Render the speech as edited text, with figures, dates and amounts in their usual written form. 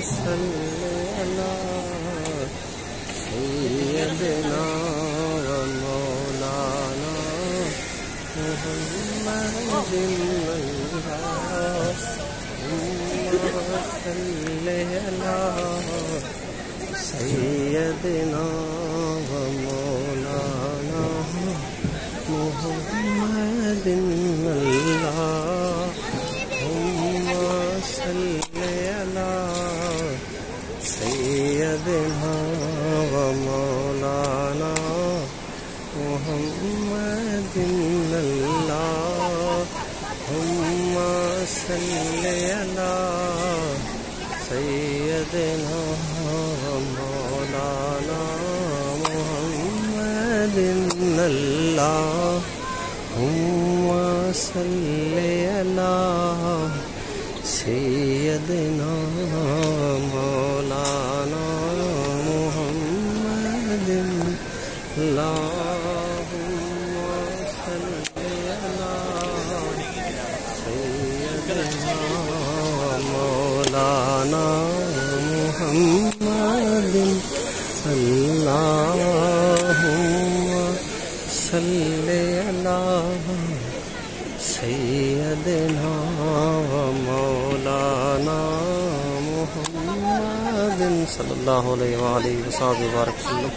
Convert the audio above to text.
صلی علی سیدنا و مولانا محمد صلی علی سیدنا و مولانا محمد اللہم صلی علی سیدنا و مولانا محمد اللہم صلی علی سیدنا و مولانا محمد اللہم صلی علی سیدنا مولانا محمد اللہم صلی علی سیدنا مولانا محمد اللہم صلی علی سیدنا مولانا محمد صلی اللہ علیہ وآلہ وسلم.